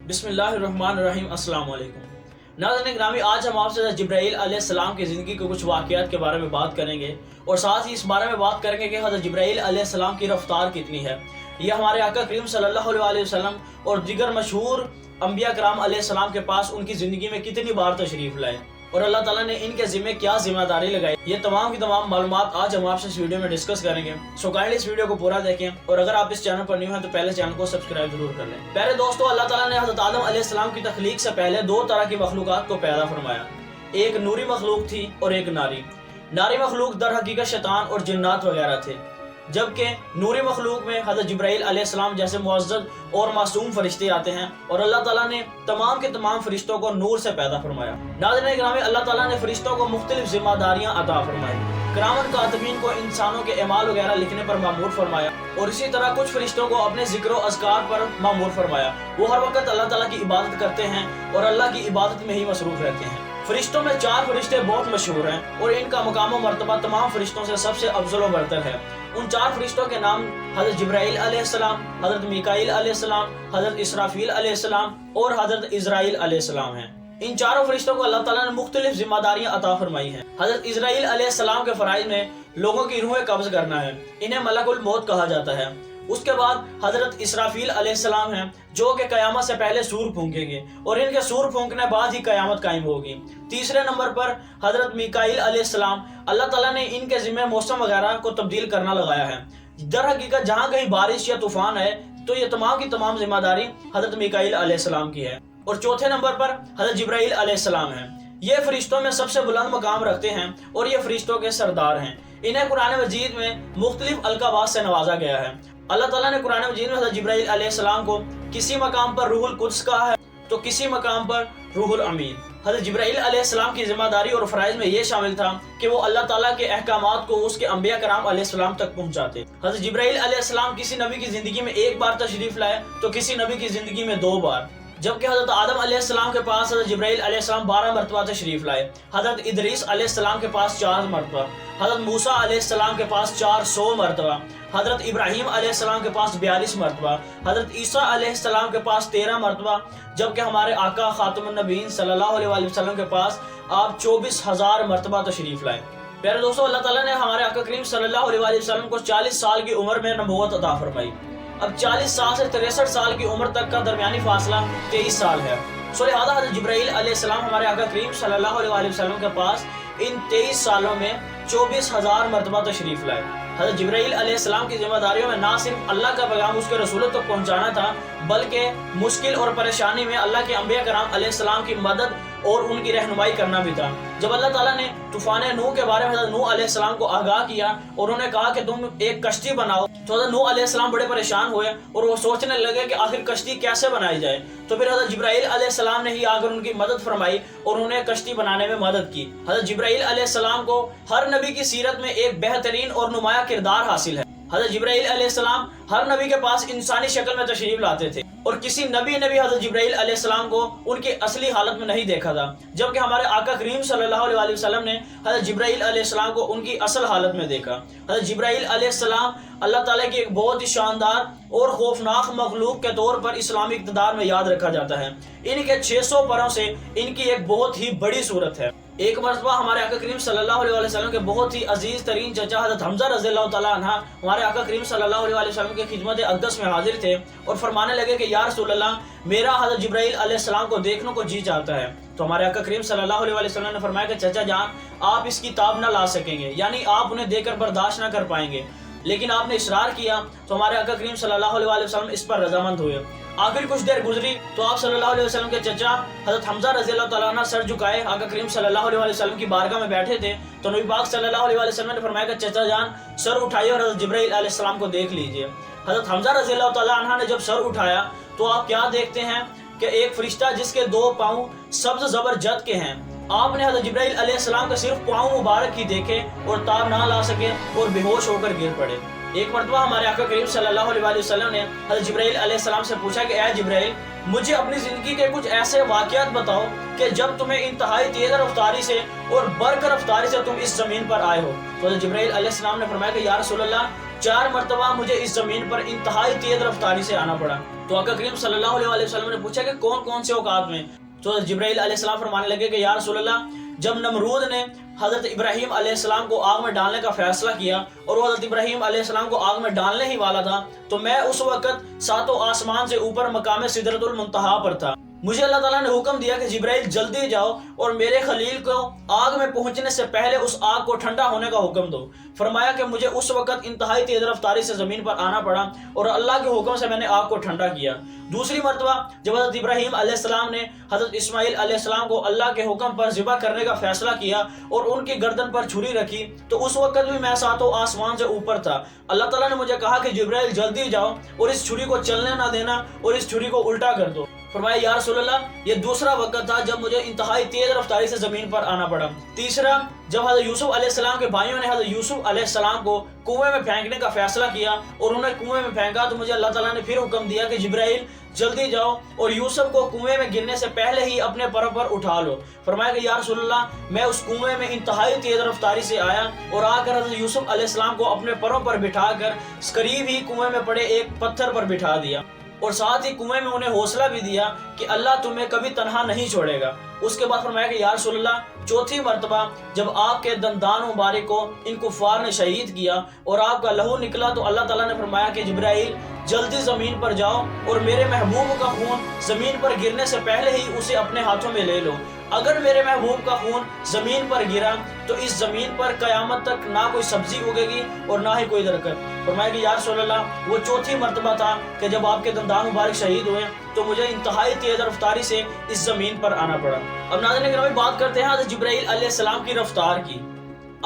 बिस्मिल्लाहिर्रहमानिर्रहीम। अस्सलाम वालेकुम। नाज़रीन ग्रामी, आज हम आपसे जिब्राईल अलैहिस्सलाम की ज़िंदगी के कुछ वाक़यात के बारे में बात करेंगे और साथ ही इस बारे में बात करेंगे कि हज़रत जिब्राईल अलैहिस्सलाम की रफ़्तार कितनी है। यह हमारे आका करीम सल्लल्लाहु अलैहि वसल्लम और दीगर मशहूर अंबिया कराम अलैहिस्सलाम के पास उनकी ज़िंदगी में कितनी बार तशरीफ़ लाए और अल्लाह ताला ने इनके ज़िम्मे क्या ज़िम्मेदारी लगाई, ये तमाम की तमाम मालूमात आज हम आपसे इस वीडियो में डिस्कस करेंगे। सो काइंडली इस वीडियो को पूरा देखें और अगर आप इस चैनल पर न्यू हैं तो पहले चैनल को सब्सक्राइब जरूर कर लें। पहले दोस्तों, अल्लाह ताला ने हज़रत आदम अलैहिस्सलाम की तख्लीक से पहले दो तरह की मखलूक़ात को पैदा फरमाया। एक नूरी मखलूक थी और एक नारी। नारी मखलूक दर हकीकत शैतान और जिन्नात वगैरह थे, जबकि नूरी मखलूक में हज़रत जिब्राईल अलैहिस्सलाम जैसे मुअज़्ज़ज़ और मासूम फरिश्ते आते हैं और अल्लाह ताला ने तमाम के तमाम फरिश्तों को नूर से पैदा फरमाया। नाज़रीन ग्रामी, अल्लाह ताला ने फरिश्तों को मुख्तलिफ ज़िम्मेदारियाँ अता फरमाई। किरामन कातिबीन को इंसानों के अमाल वगैरह लिखने पर मामूर फरमाया और इसी तरह कुछ फरिश्तों को अपने ज़िक्र व अज़कार पर मामूर फरमाया। वो हर वक्त अल्लाह ताला की इबादत करते हैं और अल्लाह की इबादत में ही मसरूफ़ रहते हैं। फरिश्तों में 4 फरिश्ते बहुत मशहूर हैं और इनका मकाम व मर्तबा तमाम फरिश्तों से सबसे अफजल व बरतर है। उन 4 फरिश्तों के नाम हज़रत जिब्राईल अलैहिस्सलाम, हज़रत मीकाईल अलैहिस्सलाम, हज़रत इसराफील अलैहिस्सलाम और हज़रत इज़राईल अलैहिस्सलाम हैं। इन चारों फरिश्तों को अल्लाह ताला ने मुख्तलिफ जिम्मेदारियां अता फरमाई हैं। हज़रत इज़राईल अलैहिस्सलाम के फ़राइज़ में लोगों की रूहें कब्ज़ करना है, इन्हें मलकुल मौत कहा जाता है। उसके बाद हज़रत इसराफील अलैहिस्सलाम हैं जो कि क़यामत से पहले सूर फूंकेंगे और इनके सूर फूंकने बाद ही क़यामत कायम होगी। तीसरे नंबर पर हज़रत मीकाईल अलैहिस्सलाम, अल्लाह ताला ने इनके ज़िम्मे मौसम वगैरह को तब्दील करना लगाया है। दर हकीकत जहाँ कहीं बारिश या तूफ़ान है तो ये तमाम की तमाम जिम्मेदारी हज़रत मीकाईल अलैहिस्सलाम की है। और चौथे नंबर पर हज़रत जिब्राईल अलैहिस्सलाम हैं। ये फरिश्तों में सबसे बुलंद मकाम रखते हैं और ये फरिश्तों के सरदार हैं। इन्हें कुरान मजीद में मुख्तलिफ अलक़ाबात से नवाजा गया है। अल्लाह ताला ने कुरान मजीद में हज़रत जिब्राईल अलैहिस्सलाम को किसी मकाम पर रूहुल कुद्स कहा है तो किसी मकाम पर रूहुल अमीन। हज़रत जिब्राईल अलैहिस्सलाम की जिम्मेदारी और फ़राइज़ में ये शामिल था कि वो अल्लाह ताला के अहकामात को उसके अंबिया कराम अलैहिस्सलाम तक पहुँचाते। हज़रत जिब्राईल अलैहिस्सलाम किसी नबी की ज़िंदगी में 1 बार तशरीफ़ लाए तो किसी नबी की ज़िंदगी में 2 बार, जबकि हज़रत आदम अलैहिस्सलाम के पास हज़रत जिब्राईल अलैहिस्सलाम 12 मरतबा तशरीफ़ लाए। हज़रत इदरीस अलैहिस्सलाम के पास 4 मरतबा, हज़रत मूसा अलैहिस्सलाम के पास 400 मरतबा, हज़रत इब्राहीम अलैहिस्सलाम के पास 42 मरतबा, हज़रत ईसा अलैहिस्सलाम के पास 13 मरतबा, जबकि हमारे आका खातमुन नबीयीन सल्लल्लाहु अलैहि वसल्लम के पास आप 24,000 मरतबा तशरीफ़ लाए। प्यारे दोस्तों, अल्लाह ताला ने हमारे आका करीम सल्लल्लाहु अलैहि वसल्लम को 40 साल की उम्र में नबूवत अता फरमाई। अब 40 साल से 63 साल की उम्र तक का दरमियानी फासला 23 साल है। सो लिहाजा हज़रत जिब्राईल अलैहिस्सलाम हमारे आका करीम सल्लल्लाहु अलैहि वसल्लम के पास इन 23 सालों में 24,000 मरतबा तशरीफ़ लाए। हज़रत जिब्राईल अलैहिस्सलाम की जिम्मेदारियों में ना सिर्फ अल्लाह का पैगाम उसके रसूलों तक पहुँचाना था, बल्कि मुश्किल और परेशानी में अल्लाह के अंबिया कराम अलैहिस्सलाम की मदद और उनकी रहनुमाई करना भी था। जब अल्लाह ताला ने तूफ़ान नूह के बारे में हज़रत नूह अलैहिस्सलाम को आगाह किया और उन्हें कहा कि तुम एक कश्ती बनाओ, तो हज़रत नूह अलैहिस्सलाम बड़े परेशान हुए और वो सोचने लगे कि आखिर कश्ती कैसे बनाई जाए। तो फिर हज़रत जिब्राईल अलैहिस्सलाम ने ही आकर उनकी मदद फरमाई और उन्हें कश्ती बनाने में मदद की। हज़रत जिब्राईल अलैहिस्सलाम को हर नबी की सीरत में एक बेहतरीन और नुमाया किरदार हासिल है। हज़रत जिब्राईल अलैहिस्सलाम हर नबी के पास इंसानी शक्ल में तशरीफ़ लाते थे और किसी नबी ने भी हज़रत जिब्राईल अलैहिस्सलाम को उनकी असली हालत में नहीं देखा था, जबकि हमारे आका करीम सल्लल्लाहु अलैहि वसल्लम ने हज़रत जिब्राईल अलैहिस्सलाम को उनकी असल हालत में देखा। हज़रत जिब्राईल अलैहिस्सलाम अल्लाह ताला की एक बहुत ही शानदार और खौफनाक मखलूक के तौर पर इस्लामी इक़्तिदार में याद रखा जाता है। इनके 600 परों से इनकी एक बहुत ही बड़ी सूरत है। एक मरतबा हमारे आका करीम सल्लल्लाहु अलैहि वसल्लम के बहुत ही अजीज तरीन चचा हज़रत हमज़ा रज़ियल्लाहु तआला अन्हा हमारे आका करीम सल्लल्लाहु अलैहि वसल्लम के खिदमत अक़दस में हाजिर थे और फरमाने लगे कि या रसूल अल्लाह, मेरा हज़रत जिब्राईल अलैहिस्सलाम को देखने को जी चाहता है। तो हमारे आका करीम सल्लल्लाहु अलैहि वसल्लम ने फरमाया कि चचा जान, आप इसकी ताब ना ला सकेंगे, यानी आप उन्हें देखकर बर्दाश्त ना कर पाएंगे, लेकिन आपने इसरार किया तो हमारे आका करीम सल्लल्लाहु अलैहि वसल्लम इस पर रज़ामंद हुए। आखिर कुछ देर गुजरी तो आप सल्लल्लाहु अलैहि वसल्लम के चचा हज़रत हमज़ा रज़ियल्लाहु तआला अन्हु सर झुकाए आका करीम सल्लल्लाहु अलैहि वसल्लम की बारगाह में बैठे थे। तो नबी पाक सल्लल्लाहु अलैहि वसल्लम ने फरमाया कि चचा जान, सर उठाइए और हज़रत जिब्राईल अलैहिस्सलाम को देख लीजिए। हज़रत हमज़ा रज़ियल्लाहु तआला अन्हु ने जब सर उठाया तो आप क्या देखते हैं कि एक फरिश्ता जिसके 2 पाँव सब्ज़ ज़बरजद के हैं, आपने हज़रत जिब्राईल अलैहिस्सलाम के सिर्फ पाँव मुबारक ही देखे और ताब ना ला सके और बेहोश होकर गिर पड़े। एक मरतबा हमारे आका करीम सल्लल्लाहु अलैहि वसल्लम ने हज़रत जिब्राईल अलैहिस्सलाम से पूछा कि ऐ जिब्राईल, मुझे अपनी ज़िंदगी के कुछ ऐसे वाक़यात बताओ कि जब तुम्हें इंतहाई तेज़ रफ्तारी से और बर्क रफ्तारी से तुम इस ज़मीन पर आए हो। तो हज़रत जिब्राईल अलैहिस्सलाम ने फरमाया कि या रसूल अल्लाह, 4 मरतबा मुझे इस ज़मीन पर इंतहाई तेज़ रफ्तारी से आना पड़ा। तो आका करीम सल्लल्लाहु अलैहि वसल्लम ने पूछा कि कौन कौन से औकात में? तो जिब्राइल अलैहिस्सलाम फरमाने लगे कि या रसूल अल्लाह, जब नमरूद ने हज़रत इब्राहीम अलैहिस्सलाम को आग में डालने का फैसला किया और वो हज़रत इब्राहीम अलैहिस्सलाम को आग में डालने ही वाला था, तो मैं उस वक़्त सातों आसमान से ऊपर मकाम सिदरतुल मुंतहा पर था। मुझे अल्लाह ताला ने हुक्म दिया कि जिब्राइल जल्दी जाओ और मेरे खलील को आग में पहुंचने से पहले उस आग को ठंडा होने का हुक्म दो। फरमाया कि मुझे उस वक़्त इंतहाई तेज रफ्तारी से ज़मीन पर आना पड़ा और अल्लाह के हुक्म से मैंने आग को ठंडा किया। दूसरी मरतबा जब हज़रत इब्राहीम अलैहिस्सलाम ने हज़रत इस्माइल अलैहिस्सलाम को अल्लाह के हुक्म पर ज़िबा करने का फैसला किया और उनकी गर्दन पर छुरी रखी, तो उस वक़्त भी मैं सातों आसमान से ऊपर था। अल्लाह ताला ने मुझे कहा कि जिब्राइल जल्दी जाओ और इस छुरी को चलने ना देना और इस छुरी को उल्टा कर दो। फरमाया या रसूल अल्लाह, ये दूसरा वक्त था जब मुझे इंतहाई तेज रफ्तारी से जमीन पर आना पड़ा। तीसरा, जब हज़रत यूसुफ अलैहिस्सलाम के भाइयों ने हज़रत यूसुफ अलैहिस्सलाम को कुएं में फेंकने का फैसला किया और उन्हें कुएं में फेंका, तो मुझे अल्लाह ताला ने फिर हुक्म दिया कि जिब्राइल जल्दी जाओ और यूसुफ को कुएं में गिरने से पहले ही अपने पर उठा लो। फरमाया कि या रसूल अल्लाह, मैं उस कुएं में इंतहाई तेज रफ्तारी से आया और आकर हज़रत यूसुफ अलैहिस्सलाम को अपने परों पर बिठाकर करीब ही कुएं में पड़े एक पत्थर पर बिठा दिया और साथ ही कुएं में उन्हें हौसला भी दिया कि अल्लाह तुम्हें कभी तन्हा नहीं छोड़ेगा। उसके बाद फरमाया कि या रसूल अल्लाह, चौथी मरतबा जब आपके दंदान मुबारक को इन कुफार ने शहीद किया और आपका लहू निकला, तो अल्लाह ताला ने फरमाया कि जिब्राइल जल्दी ज़मीन पर जाओ और मेरे महबूब का खून ज़मीन पर गिरने से पहले ही उसे अपने हाथों में ले लो। अगर मेरे महबूब का खून ज़मीन पर गिरा तो इस ज़मीन पर क़यामत तक ना कोई सब्जी उगेगी और ना ही कोई दरख्त। फरमाया कि या रसूल अल्लाह, वो चौथी मरतबा था कि जब आपके दंदान मुबारक शहीद हुए तो मुझे इंतहाई तेज रफ्तारी से इस ज़मीन पर आना पड़ा। अब नाज़रीन गिरामी, बात करते हैं हज़रत जिब्राइल अलैहिस्सलाम की रफ्तार की।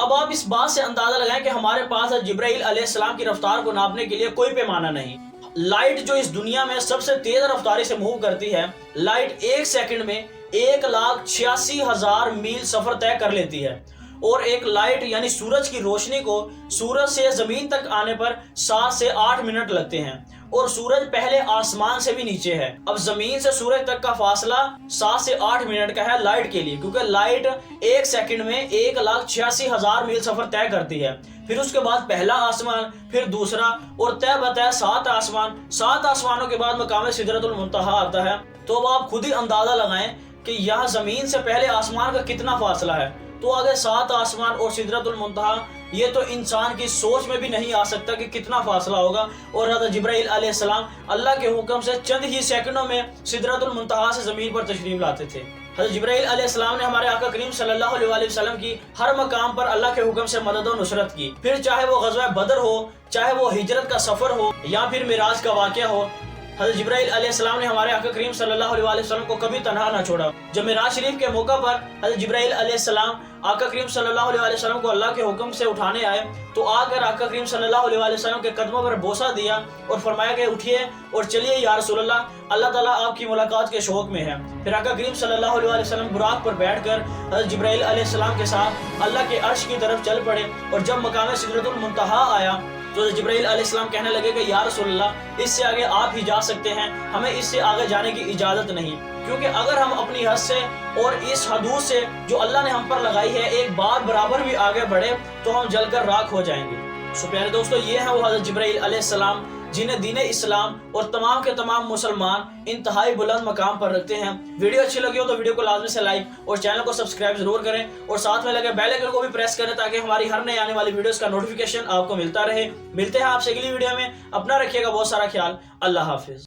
अब आप इस बात से अंदाज़ा लगाएं कि हमारे पास हज़रत जिब्राइल अलैहिस्सलाम की रफ्तार को नापने के लिए कोई पैमाना नहीं। लाइट जो इस दुनिया में सबसे तेज रफ्तारी से मूव करती है, लाइट एक सेकंड में 1,86,000 मील सफर तय कर लेती है और एक लाइट यानी सूरज की रोशनी को सूरज से जमीन तक आने पर 7 से 8 मिनट लगते हैं और सूरज पहले आसमान से भी नीचे है। अब जमीन से सूरज तक का फासला 7 से 8 मिनट का है लाइट के लिए, क्योंकि लाइट एक सेकंड में 1,86,000 मील सफर तय करती है। फिर उसके बाद पहला आसमान, फिर दूसरा और तय बतय 7 आसमान। 7 आसमानों के बाद मकाम सिदरतुल मुंतहा आता है। तो अब आप खुद ही अंदाजा लगाएं कि यहाँ जमीन से पहले आसमान का कितना फासला है। तो आगे 7 आसमान और सिदरतुल मुंतहा, ये तो इंसान की सोच में भी नहीं आ सकता कि कितना फासला होगा। और हज़रत जिब्राइल अलैहिस्सलाम अल्लाह के हुक्म से चंद ही सेकंडों में सिदरतुल मुंतहा से ज़मीन पर तशरीफ लाते थे। हज़रत जिब्राइल अलैहिस्सलाम ने हमारे आका करीम सल्लल्लाहु अलैहि वसल्लम की हर मकाम पर अल्लाह के हुक्म से मदद और नुसरत की। फिर चाहे वो ग़ज़वा बदर हो, चाहे वो हिजरत का सफ़र हो या फिर मिराज का वाक़या हो, हज़रत जिब्राइल अलैहिस्सलाम ने हमारे आका करीम सल्लल्लाहु अलैहि वसल्लम को कभी तन्हा ना छोड़ा। जब मिराज शरीफ के मौका पर हज़रत जिब्राइल अलैहिस्सलाम आका करीम सल्लल्लाहु अलैहि वसल्लम को अल्लाह के हुक्म से उठाने आए, तो आकर आका करीम सल्लल्लाहु अलैहि वसल्लम के कदमों पर बोसा दिया और फरमाया कि उठिए और चलिए या रसूल अल्लाह, अल्लाह ताला आपकी मुलाकात के शौक में है। फिर आका करीम सल्लल्लाहु अलैहि वसल्लम बुराक पर बैठकर हज़रत जिब्राइल अलैहिस्सलाम के साथ अल्लाह के अर्श की तरफ चल पड़े और जब मकाम सिदरतुल मुंतहा आया तो जिब्राइल अलैहिस्सलाम कहने लगे कि या रसूल अल्लाह, इससे आगे आप ही जा सकते हैं, हमें इससे आगे जाने की इजाज़त नहीं, क्योंकि अगर हम अपनी हद से और इस हदूद से जो अल्लाह ने हम पर लगाई है एक बार बराबर भी आगे बढ़े तो हम जलकर राख हो जाएंगे। सो प्यारे दोस्तों, ये है वो हज़रत जिब्राइल अलैहिस्सलाम जिन्हें दीन इस्लाम और तमाम के तमाम मुसलमान इंतहाई बुलंद मकाम पर रखते हैं। वीडियो अच्छी लगी हो तो वीडियो को लाजमी से लाइक और चैनल को सब्सक्राइब जरूर करें और साथ में लगे बेल आइकन को भी प्रेस करें ताकि हमारी हर नई आने वाली वीडियोस का नोटिफिकेशन आपको मिलता रहे। मिलते हैं आपसे अगली वीडियो में। अपना रखिएगा बहुत सारा ख्याल। अल्लाह हाफिज।